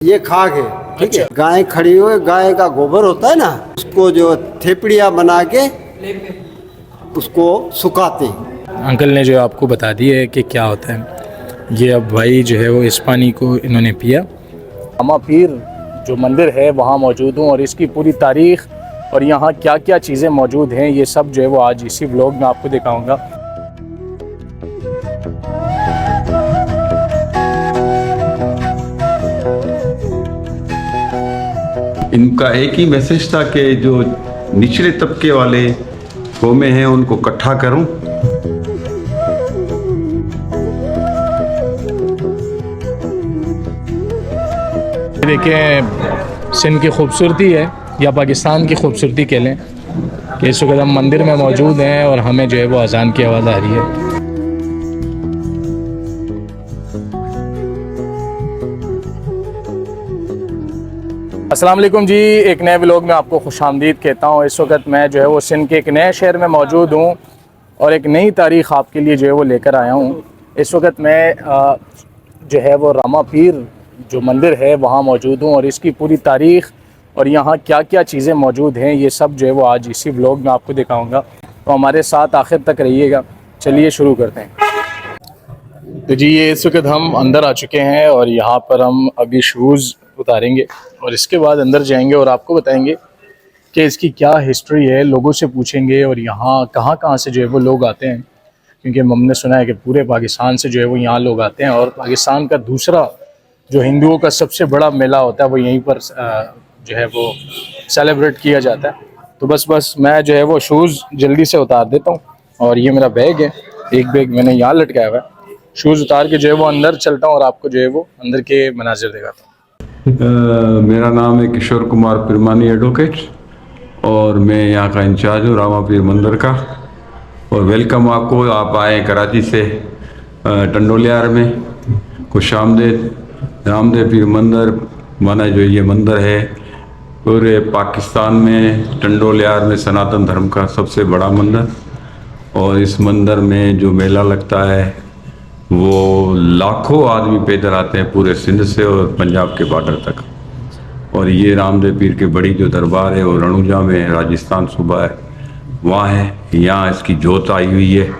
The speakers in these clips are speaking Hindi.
ये खाक है, ठीक है। गाय खड़ी हुई, गाय का गोबर होता है ना, उसको जो थेपड़िया बना के उसको सुखाते हैं। अंकल ने जो आपको बता दी है कि क्या होता है, ये अब भाई जो है वो इस पानी को इन्होंने पिया। रामा पीर जो मंदिर है वहाँ मौजूद हूँ और इसकी पूरी तारीख़ और यहाँ क्या क्या चीज़ें मौजूद हैं ये सब जो है वो आज इसी व्लॉग में आपको दिखाऊंगा। इनका एक ही मैसेज था कि जो निचले तबके वाले कौमें हैं उनको इकट्ठा करूं। देखें सिंध की खूबसूरती है या पाकिस्तान की खूबसूरती कह लें कि इस वक्त हम मंदिर में मौजूद हैं और हमें जो है वो अजान की आवाज़ आ रही है। अस्सलाम वालेकुम जी, एक नए व्लॉग में आपको खुशामदीद कहता हूँ। इस वक्त मैं जो है वो सिंध के एक नए शहर में मौजूद हूँ और एक नई तारीख़ आपके लिए जो है वो लेकर आया हूँ। इस वक्त मैं जो है वो रामा पीर जो मंदिर है वहाँ मौजूद हूँ और इसकी पूरी तारीख़ और यहाँ क्या क्या चीज़ें मौजूद हैं ये सब जो है वो आज इसी व्लॉग में आपको दिखाऊँगा, तो हमारे साथ आखिर तक रहिएगा। चलिए शुरू करते हैं। तो जी ये इस वक्त हम अंदर आ चुके हैं और यहाँ पर हम अभी शूज़ उतारेंगे और इसके बाद अंदर जाएंगे और आपको बताएंगे कि इसकी क्या हिस्ट्री है, लोगों से पूछेंगे और यहाँ कहाँ कहाँ से जो है वो लोग आते हैं, क्योंकि हमने सुना है कि पूरे पाकिस्तान से जो है वो यहाँ लोग आते हैं और पाकिस्तान का दूसरा जो हिंदुओं का सबसे बड़ा मेला होता है वो यहीं पर जो है वो सेलिब्रेट किया जाता है। तो बस मैं जो है वो शूज़ जल्दी से उतार देता हूँ और ये मेरा बैग है, एक बैग मैंने यहाँ लटकाया हुआ है। शूज़ उतार के जो है वो अंदर चलता हूँ और आपको जो है वो अंदर के मनाजिर दिखाता हूँ। मेरा नाम है किशोर कुमार पिरमानी एडवोकेट और मैं यहाँ का इंचार्ज हूँ रामा पीर मंदिर का। और वेलकम आपको, आप आए कराची से टंडोलियार में। खुशामदेद। रामदेव पीर मंदिर माना जो ये मंदिर है पूरे पाकिस्तान में टंडोलियार में सनातन धर्म का सबसे बड़ा मंदिर। और इस मंदिर में जो मेला लगता है वो लाखों आदमी पैदल आते हैं पूरे सिंध से और पंजाब के बॉर्डर तक। और ये रामदेव पीर के बड़ी जो दरबार है वो रणुजा में राजस्थान सूबा है, वहाँ है। यहाँ इसकी जोत आई हुई है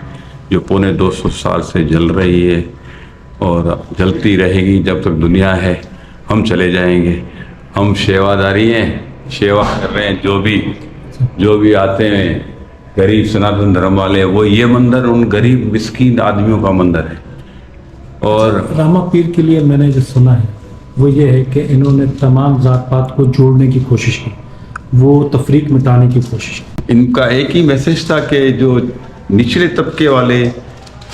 जो पौने 200 साल से जल रही है और जलती रहेगी जब तक दुनिया है। हम चले जाएंगे, हम सेवादारी हैं, सेवा कर रहे हैं। जो भी आते हैं गरीब सनातन धर्म वाले, वो ये मंदिर उन गरीब मिस्कीन आदमियों का मंदिर है। और रामा पीर के लिए मैंने जो सुना है वो ये है कि इन्होंने तमाम जात पात को जोड़ने की कोशिश की, वो तफरीक मिटाने की कोशिश की। इनका एक ही मैसेज था कि जो निचले तबके वाले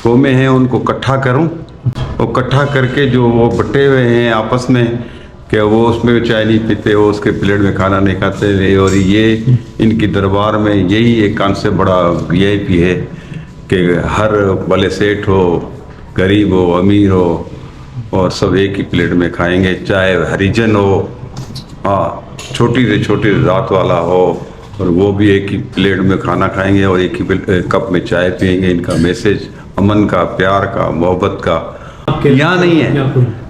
कौमें हैं उनको इकट्ठा करूं और इकट्ठा करके जो वो बटे हुए हैं आपस में कि वो उसमें चाय नहीं पीते, वो उसके प्लेट में खाना नहीं खाते। और ये इनकी दरबार में यही एक कॉन्सेप्ट बड़ा VIP है कि हर भले सेठ हो, गरीब हो, अमीर हो, और सब एक ही प्लेट में खाएंगे। चाहे हरिजन हो, हाँ, छोटी से छोटी जात वाला हो, और वो भी एक ही प्लेट में खाना खाएंगे और एक ही कप में चाय पिएंगे। इनका मैसेज अमन का, प्यार का, मोहब्बत का यहाँ नहीं है।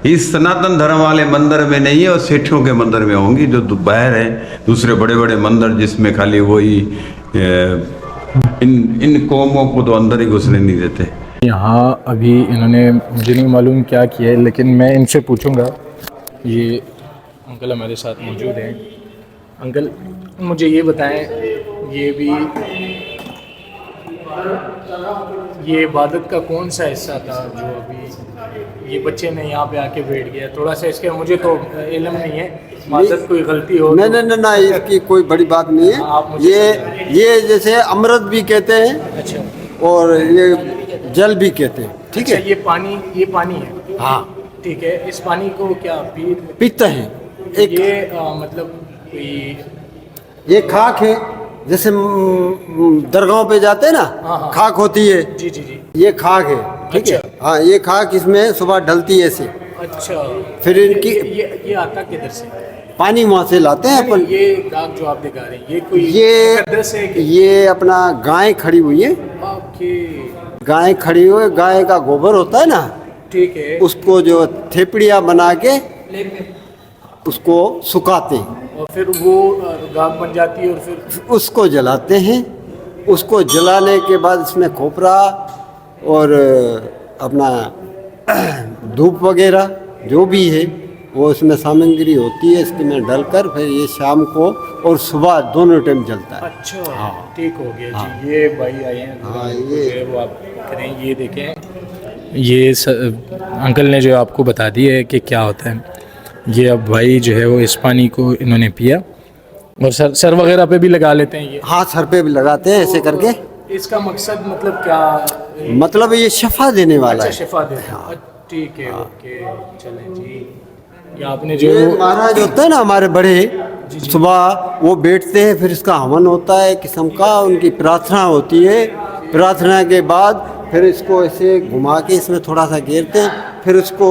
इस सनातन धर्म वाले मंदिर में नहीं है और सेठियों के मंदिर में होंगी जो बाहर है दूसरे बड़े बड़े मंदिर, जिसमें खाली वही इन कौमों को तो अंदर ही घुसने नहीं देते। यहाँ अभी इन्होंने मुझे नहीं मालूम क्या किया है, लेकिन मैं इनसे पूछूंगा। ये अंकल हमारे साथ मौजूद हैं। अंकल मुझे ये बताएं, ये इबादत का कौन सा हिस्सा था जो अभी ये बच्चे ने यहाँ पे आके बैठ गया? थोड़ा सा इसके, मुझे तो इल्म नहीं है, माज़रत कोई गलती हो नहीं नहीं नहीं, इसकी कोई बड़ी बात नहीं है। ये जैसे अमृत भी कहते हैं, अच्छा, और ये जल भी कहते हैं, ठीक है। ये पानी है, हाँ ठीक है। इस पानी को क्या पीते हैं? ये मतलब कोई ये खाक है, जैसे दरगाहों पे जाते हैं ना, हाँ। खाक होती है। जी। ये खाक है, ठीक है। हाँ, ये खाक इसमें सुबह ढलती है ऐसे। अच्छा, फिर इनकी ये आता किधर से? पानी वहाँ से लाते हैं अपन। ये दाग जो आप दिखा रहे हैं ये कोई मुकद्दस है कि? ये अपना गाय खड़ी हुई है। ओके, गाय खड़ी हुई, गाय का गोबर होता है ना, ठीक है। उसको जो थेपड़िया बना के उसको सुखाते हैं, और फिर वो राख बन जाती है और फिर उसको जलाते हैं। उसको जलाने के बाद इसमें खोपरा और अपना धूप वगैरह जो भी है वो इसमें सामग्री होती है, इसके में डालकर फिर ये शाम को और सुबह दोनों टाइम जलता है। अच्छा ठीक हो गया जी। ये भाई आए हैं, हाँ, जो है वो आप करें, ये देखें, ये अंकल ने जो आपको बता दिया है कि क्या होता है। ये अब भाई जो है वो इस पानी को इन्होंने पिया और सर वगैरह पे भी लगा लेते हैं ये। हाथ सर पे भी लगाते हैं ऐसे करके। इसका मकसद मतलब क्या? मतलब ये शफा देने वाला अच्छा, है। शिफा देता है। ठीक है, ओके, चलें जी। ये आपने जो ये महाराज होते हैं ना हमारे बड़े, सुबह वो बैठते हैं, फिर इसका हवन होता है किस्म का, उनकी प्रार्थना होती है। प्रार्थना के बाद फिर इसको ऐसे घुमा के इसमें थोड़ा सा घेरते हैं, फिर उसको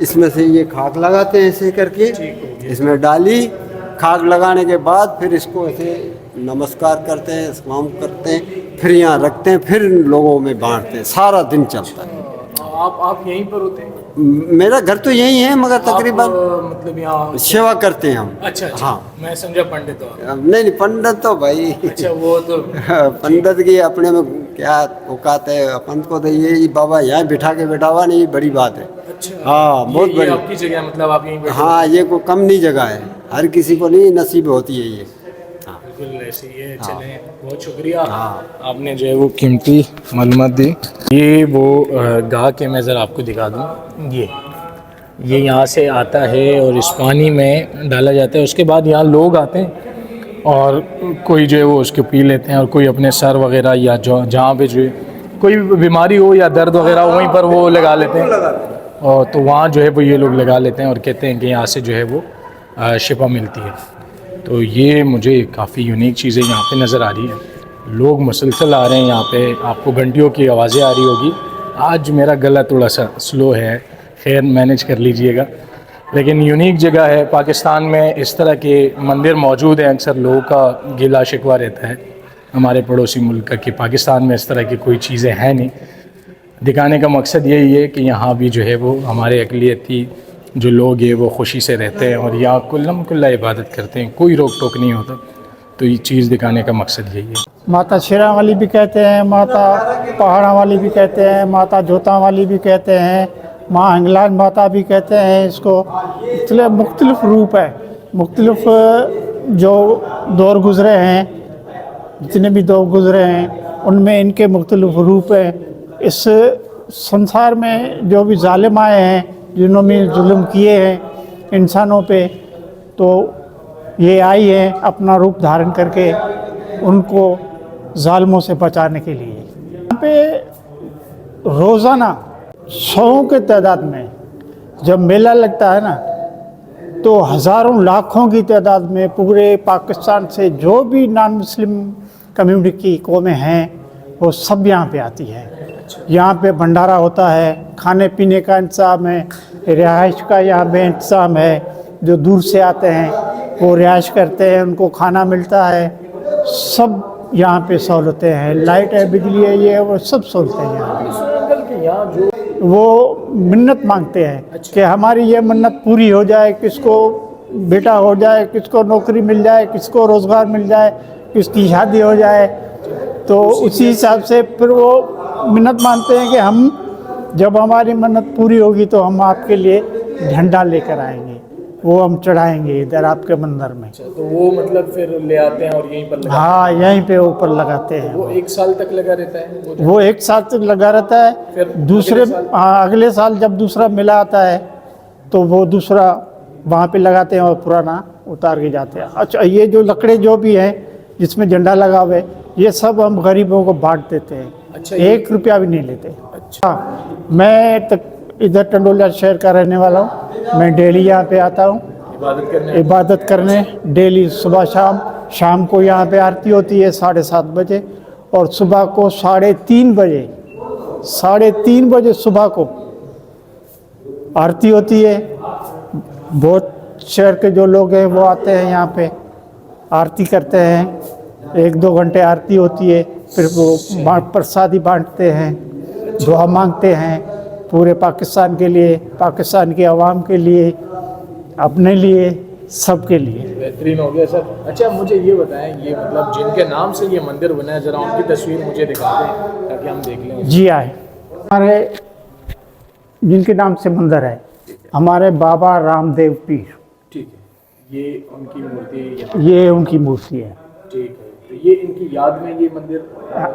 इसमें से ये खाक लगाते हैं ऐसे करके, इसमें डाली खाक लगाने के बाद फिर इसको ऐसे नमस्कार करते हैं, सलाम करते हैं, फिर यहाँ रखते हैं, फिर लोगों में बांटते हैं। सारा दिन चलता है। आप यहीं पर होते हैं? मेरा घर तो यही है, मगर तकरीबन मतलब यहाँ सेवा करते हैं हम। अच्छा, हाँ। मैं समझा पंडित हो। नहीं पंडित तो भाई अच्छा, वो तो पंडित की अपने में क्या औकात है, अपन को तो ये बाबा यहाँ बिठा के बैठा हुआ नहीं, ये बड़ी बात है। अच्छा, हाँ, बहुत ये बड़ी। आपकी जगह, मतलब आप यहीं बैठे? हाँ, ये कोई कम नहीं जगह है, हर किसी को नहीं नसीब होती है ये। बिल्कुल ऐसे ही है। चलें, बहुत शुक्रिया, आपने जो है वो कीमती मालूमात दी। ये वो गाह के मैं ज़रा आपको दिखा दूँ। ये यहाँ से आता है और इस पानी में डाला जाता है। उसके बाद यहाँ लोग आते हैं और कोई जो है वो उसको पी लेते हैं, और कोई अपने सर वगैरह या जो जहाँ पे जो है कोई बीमारी हो या दर्द वगैरह हो वहीं पर वो लगा लेते हैं, और तो वहाँ जो है वो ये लोग लगा लेते हैं और कहते हैं कि यहाँ से जो है वो शिफा मिलती है। तो ये मुझे काफ़ी यूनिक चीज़ें यहाँ पे नज़र आ रही है। लोग मुसलसल आ रहे हैं यहाँ पे, आपको घंटियों की आवाज़ें आ रही होगी। आज मेरा गला थोड़ा सा स्लो है, खैर मैनेज कर लीजिएगा। लेकिन यूनिक जगह है। पाकिस्तान में इस तरह के मंदिर मौजूद हैं। अक्सर लोगों का गिला शिकवा रहता है हमारे पड़ोसी मुल्क का कि पाकिस्तान में इस तरह की कोई चीज़ें हैं नहीं। दिखाने का मकसद यही है कि यहाँ भी जो है वो हमारे अक़लियती जो लोग हैं वो खुशी से रहते हैं और यहाँ कुल्लम कुल्ला इबादत करते हैं, कोई रोक टोक नहीं होता। तो ये चीज़ दिखाने का मकसद यही है। माता शेरा वाली भी कहते हैं, माता पहाड़ा वाली भी कहते हैं, माता जोता वाली भी कहते हैं, माँ हिंगलाज माता भी कहते हैं इसको। इसलिए मुख्तलिफ रूप है, मुख्तलिफ जो दौर गुज़रे हैं, जितने भी दौर गुज़रे हैं उनमें इनके मुख्तलिफ रूप हैं। इस संसार में जो भी ज़ालिम आए हैं, जिन्होंने जुल्म किए हैं इंसानों पे, तो ये आई है अपना रूप धारण करके उनको ज़ालिमों से बचाने के लिए। यहाँ पे रोज़ाना 100 के तादाद में जब मेला लगता है ना, तो हज़ारों लाखों की तादाद में पूरे पाकिस्तान से जो भी नॉन मुस्लिम कम्युनिटी की कौमें हैं वो सब यहाँ पे आती है। यहाँ पे भंडारा होता है, खाने पीने का इंतज़ाम है, रिहाइश का यहाँ पे इंतज़ाम है। जो दूर से आते हैं वो रिहाइश करते हैं, उनको खाना मिलता है, सब यहाँ पे सहूलतें हैं। लाइट है, बिजली है, ये है, वो सब सहूलतें हैं यहाँ पे। वो मिन्नत मांगते हैं कि हमारी ये मन्नत पूरी हो जाए, किसको बेटा हो जाए, किसको नौकरी मिल जाए, किसको रोज़गार मिल जाए, किसकी शादी हो जाए। तो उसी हिसाब से फिर वो मिन्नत मानते हैं कि हम जब हमारी मन्नत पूरी होगी तो हम आपके लिए झंडा लेकर आएंगे, वो हम चढ़ाएंगे इधर आपके मंदिर में। तो वो मतलब फिर ले आते हैं और यहीं पर लगाते हाँ, यहीं पे ऊपर लगाते हैं। वो 1 साल तक लगा रहता है वो 1 साल तक लगा रहता है। फिर दूसरे अगले साल जब दूसरा मेला आता है तो वो दूसरा वहाँ पे लगाते हैं और पुराना उतार के जाते हैं। अच्छा, ये जो लकड़े जो भी हैं जिसमें झंडा लगा हुआ है, ये सब हम गरीबों को बांट देते हैं। अच्छा, 1 रुपया भी नहीं लेते। अच्छा, मैं इधर टंडोलिया शहर का रहने वाला हूँ। मैं डेली यहाँ पे आता हूँ इबादत करने डेली, सुबह शाम को यहाँ पे आरती होती है 7:30 बजे, और सुबह को 3:30 बजे सुबह को आरती होती है। बहुत शहर के जो लोग हैं वो आते हैं यहाँ पे, आरती करते हैं। 1-2 घंटे आरती होती है, फिर वो प्रसादी बांटते हैं, दुआ मांगते हैं पूरे पाकिस्तान के लिए, पाकिस्तान के अवाम के लिए, अपने लिए, सबके लिए। बेहतरीन हो गया सर। अच्छा मुझे ये बताएं, ये मतलब जिनके नाम से ये मंदिर बना है, ज़रा उनकी तस्वीर मुझे दिखा दें ताकि हम देख लें। जी आए, हमारे जिनके नाम से मंदिर है, हमारे बाबा रामदेव पीर, ठीक है, ये उनकी मूर्ति, ये उनकी मूर्ति है। ठीक है। तो ये इनकी याद में ये मंदिर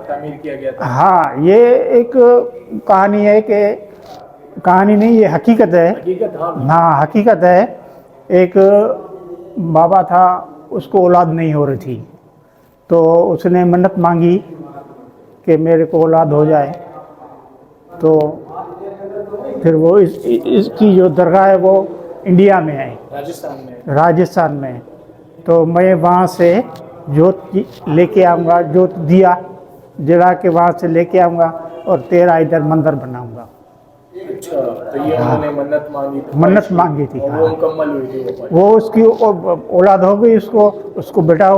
तामीर किया गया था। हाँ, ये एक कहानी है कि कहानी नहीं, ये हकीकत है। हकीकत, हाँ। हाँ, हकीकत है। एक बाबा था, उसको औलाद नहीं हो रही थी, तो उसने मन्नत मांगी कि मेरे को औलाद हो जाए। तो फिर वो इसकी जो दरगाह है वो इंडिया में है, राजस्थान में। तो मैं वहाँ से जोत लेके आऊँगा, जोत दिया जला के वहाँ से लेके आऊँगा और 13 इधर मंदिर बनाऊँगा। अच्छा, तो ये उन्होंने मन्नत मांगी थी। मन्नत मांगी थी, और हाँ। वो मुकम्मल हुई थी। वो उसकी औलाद हो गई, उसको बेटा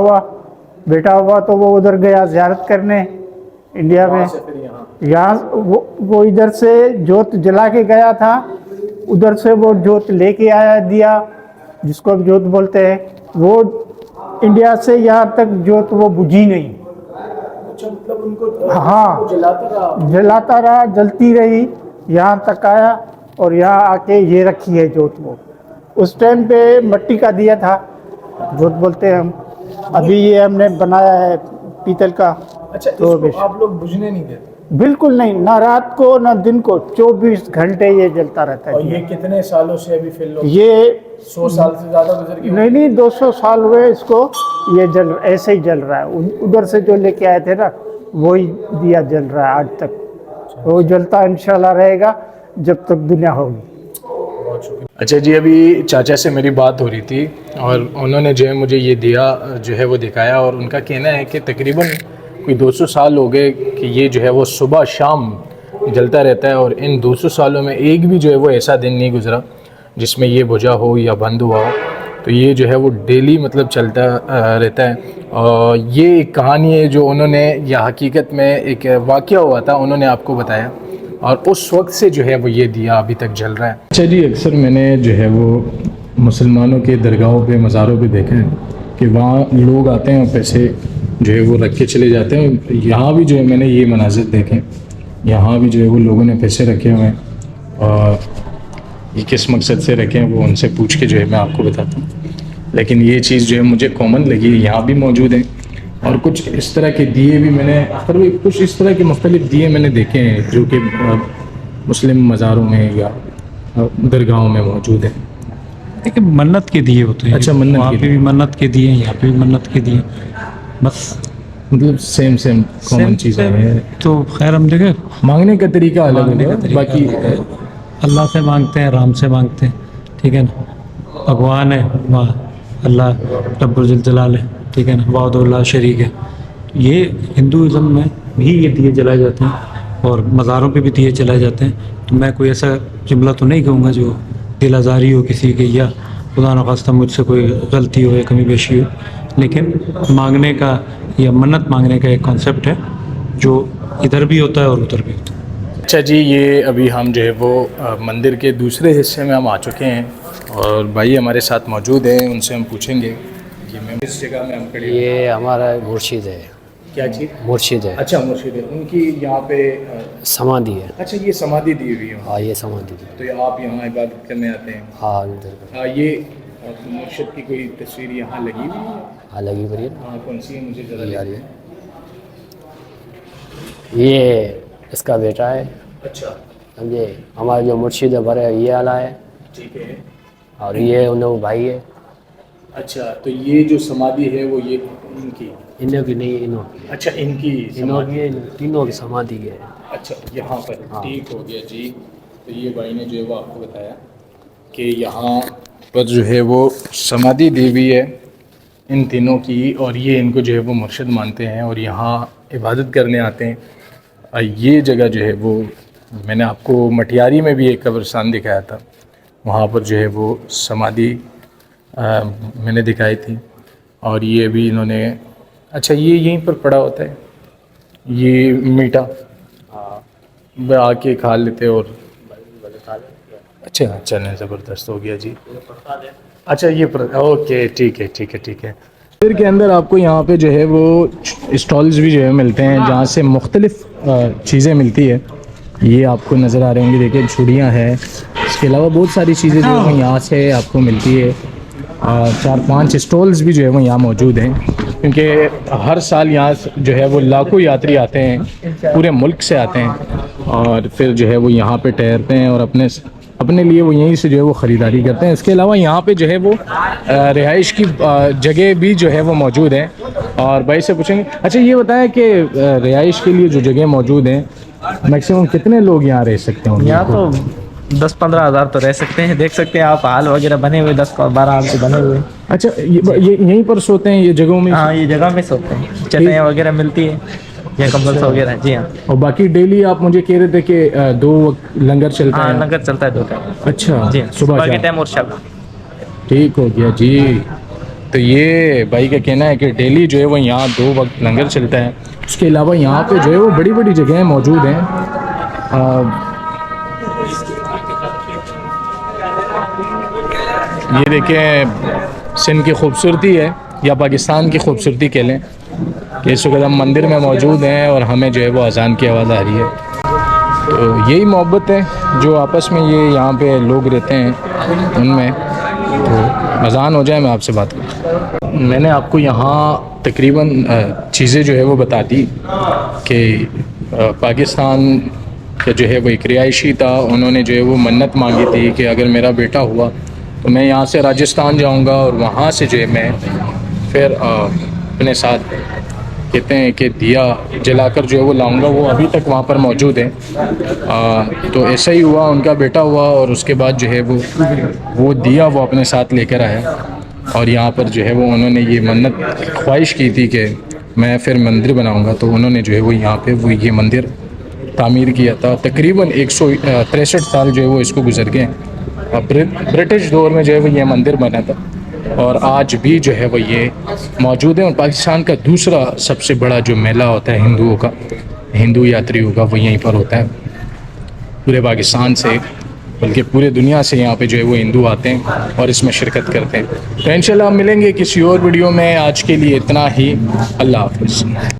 हुआ तो वो उधर गया ज़ियारत करने इंडिया में। यहाँ वो इधर से जोत जला के गया था, उधर से वो जोत लेके आया दिया, जिसको अब जोत बोलते हैं। वो इंडिया से यहाँ तक जोत वो बुझी नहीं। अच्छा, मतलब उनको हाँ, जलाता रहा, जलती रही, यहाँ तक आया और यहाँ आके ये रखी है जोत। वो उस टाइम पे मिट्टी का दिया था, जोत बोलते हैं हम। अभी ये हमने बनाया है पीतल का। अच्छा, तो इसको आप लोग बुझने नहीं देते? बिल्कुल नहीं, ना रात को ना दिन को, 24 घंटे ये जलता रहता और है। ये कितने सालों से अभी फिर लोग? ये 100 साल से ज़्यादा गुजर गए? नहीं, 200 साल हुए इसको, ये ऐसे ही जल रहा है। उधर से जो लेके आए थे ना, वही दिया जल रहा है आज तक। वो जलता इंशाल्लाह रहेगा जब तक दुनिया होगी। अच्छा जी, अभी चाचा से मेरी बात हो रही थी और उन्होंने जो है मुझे ये दिया जो है वो दिखाया, और उनका कहना है कि तकरीबन कोई 200 साल हो गए कि ये जो है वो सुबह शाम जलता रहता है, और इन 200 सालों में एक भी जो है वो ऐसा दिन नहीं गुजरा जिसमें ये बुझा हो या बंद हुआ हो। तो ये जो है वो डेली मतलब चलता रहता है। और ये एक कहानी है जो उन्होंने, या हकीकत में एक वाक़या हुआ था, उन्होंने आपको बताया, और उस वक्त से जो है वो ये दिया अभी तक जल रहा है। अच्छा जी, अक्सर मैंने जो है वो मुसलमानों के दरगाहों पे, मज़ारों पे देखा है कि वहाँ लोग आते हैं और पैसे जो है वो रख के चले जाते हैं। यहाँ भी जो है मैंने ये मनाज़िर देखे, यहाँ भी जो है वो लोगों ने पैसे रखे हुए हैं, और ये किस मकसद से रखे हैं वो उनसे पूछ के जो है मैं आपको बताता हूँ। लेकिन ये चीज़ जो है मुझे कॉमन लगी, यहाँ भी मौजूद है। और कुछ इस तरह के दिए भी मैंने, कुछ इस तरह के मुख्तलिफ दिए मैंने देखे हैं जो कि मुस्लिम मज़ारों में या दरगाहों में मौजूद है। देखिए, मन्नत के दिए होते हैं। अच्छा, मन्नत वहाँ के पे भी मन्नत के दिए, यहाँ पे भी मन्नत के दिए, बस मतलब सेम कॉमन चीज़ें हैं। तो खैर हम देखें, मांगने का तरीका अलग मांगने का होगा, तरीका बाकी अल्लाह से मांगते हैं, राम से मांगते हैं, ठीक है ना। भगवान है वहाँ, अल्लाह रब्बुल जलाल है, ठीक है ना, वाहुदुल्लाह शरीक है। ये हिंदुज़म में भी ये दिए जलाए जाते हैं और मज़ारों पे भी दिए जलाए जाते हैं। तो मैं कोई ऐसा जुमला तो नहीं कहूँगा जो दिल आज़ारी हो किसी के, या खुदा न खास्ता मुझसे कोई गलती हो या कमी बेशी हो, लेकिन मांगने का या मन्नत मांगने का एक कॉन्सेप्ट है जो इधर भी होता है और उधर भी होता है। अच्छा जी, ये अभी हम जो है वो मंदिर के दूसरे हिस्से में हम आ चुके हैं, और भाई हमारे साथ मौजूद हैं, उनसे हम पूछेंगे कि मैं इस जगह में हम खड़े हैं। ये हमारा मुर्शिद है। क्या चीज़? मुर्शिद है, अच्छा, मुर्शिद है। उनकी यहाँ पे समाधि है। अच्छा, ये समाधि दी हुई है। हाँ, ये समाधि है। तो ये आप यहाँ इबादत करने आते हैं? हाँ, इधर ये मुर्शिद की कोई तस्वीर यहाँ लगी हुई है? हाँ, लगी पड़ी है। हाँ, कौन सी है, मुझे ज़रा ये आ रही दिखाइए। है। ये इसका बेटा है, अच्छा, समझे। हमारा जो मुर्शिद है बड़े ये वाला है, ठीक है। और ये उन लोग भाई है। अच्छा, तो ये जो समाधि है वो ये इनकी? इन्हों की नहीं, इन्हों की। अच्छा, इनकी इन्हों समाधि। की, तीनों की समाधि है। अच्छा, यहाँ पर। हाँ। ठीक हो गया जी। तो ये भाई ने जो है वो आपको बताया कि यहाँ पर जो है वो समाधि दी हुई है इन तीनों की, और ये इनको जो है वो मुर्शिद मानते हैं और यहाँ इबादत करने आते हैं। और ये जगह जो है वो, मैंने आपको मटियारी में भी एक कब्रिस्तान दिखाया था, वहाँ पर जो है वो समाधि मैंने दिखाई थी। और ये भी इन्होंने, अच्छा ये यहीं पर पड़ा होता है ये मीठा? हाँ, आके खा लेते और अच्छा, चलें, ज़बरदस्त हो गया जी। अच्छा ये ओके, ठीक है ठीक है ठीक है। मंदिर के अंदर आपको यहाँ पे जो है वो स्टॉल्स भी जो है मिलते हैं जहाँ से मुख्तलिफ चीज़ें मिलती है। ये आपको नज़र आ रहे होंगे, देखिए चूड़ियाँ हैं, इसके अलावा बहुत सारी चीज़ें जो है वो यहाँ से आपको मिलती है। 4-5 स्टॉल्स भी जो है वो यहाँ मौजूद हैं, क्योंकि हर साल यहाँ जो है वो लाखों यात्री आते हैं, पूरे मुल्क से आते हैं और फिर जो है वो यहाँ पे ठहरते हैं और अपने लिए वो यहीं से जो है वो ख़रीदारी करते हैं। इसके अलावा यहाँ पे जो है वो रिहाइश की जगह भी जो है वो मौजूद है। और भाई से पूछेंगे, अच्छा ये बताएं कि रिहाइश के लिए जो जगह मौजूद हैं मैक्सिमम कितने लोग यहाँ रह सकते हैं? यहाँ तो 10-15 हज़ार तो रह सकते हैं। देख सकते हैं आप, हाल वगैरह बने हुए 10-12 हाल से बने हुए। अच्छा ये यहीं पर सोते हैं ये जगहों में? हाँ, ये जगह में सोते हैं, चटाइयाँ वगैरह मिलती है या कंबल वगैरह। जी हाँ। और बाकी डेली आप मुझे कह रहे थे कि 2 वक्त लंगर चलता हाँ, है? लंगर चलता है 2 टाइम। अच्छा जी हाँ, सुबह के टाइम और शाम। ठीक हो गया जी। तो ये भाई का कहना है कि डेली जो है वो यहाँ 2 वक्त लंगर चलता है। उसके अलावा यहाँ पे जो है वो बड़ी बड़ी जगहें मौजूद हैं। ये देखें सिंध की खूबसूरती है या पाकिस्तान की खूबसूरती कह लें कि इस वक्त हम मंदिर में मौजूद हैं और हमें जो है वो अजान की आवाज़ आ रही है। तो यही मोहब्बत है जो आपस में ये यहाँ पे लोग रहते हैं उनमें। तो अजान हो जाए मैं आपसे बात करूँ। मैंने आपको यहाँ तकरीबन चीज़ें जो है वो बता दी कि पाकिस्तान का जो है वो एक रिहायशी था, उन्होंने जो है वो मन्नत मांगी थी कि अगर मेरा बेटा हुआ तो मैं यहाँ से राजस्थान जाऊँगा और वहाँ से जो है मैं फिर अपने साथ कहते हैं कि दिया जलाकर जो है वो लाऊंगा। वो अभी तक वहाँ पर मौजूद है। तो ऐसा ही हुआ, उनका बेटा हुआ और उसके बाद जो है वो दिया वो अपने साथ लेकर आया और यहाँ पर जो है वो उन्होंने ये मन्नत ख्वाहिश की थी कि मैं फिर मंदिर बनाऊंगा। तो उन्होंने जो है वो यहाँ पे वो ये मंदिर तामीर किया था। तकरीबन 163 साल जो है वो इसको गुजर गए। ब्रिटिश दौर में जो है वो ये मंदिर बना था और आज भी जो है वो ये मौजूद है। और पाकिस्तान का दूसरा सबसे बड़ा जो मेला होता है हिंदुओं का, हिंदू यात्रियों का, वो यहीं पर होता है। पूरे पाकिस्तान से बल्कि पूरे दुनिया से यहाँ पे जो है वो हिंदू आते हैं और इसमें शिरकत करते हैं। तो इंशाल्लाह मिलेंगे किसी और वीडियो में। आज के लिए इतना ही। अल्लाह हाफ़िज़।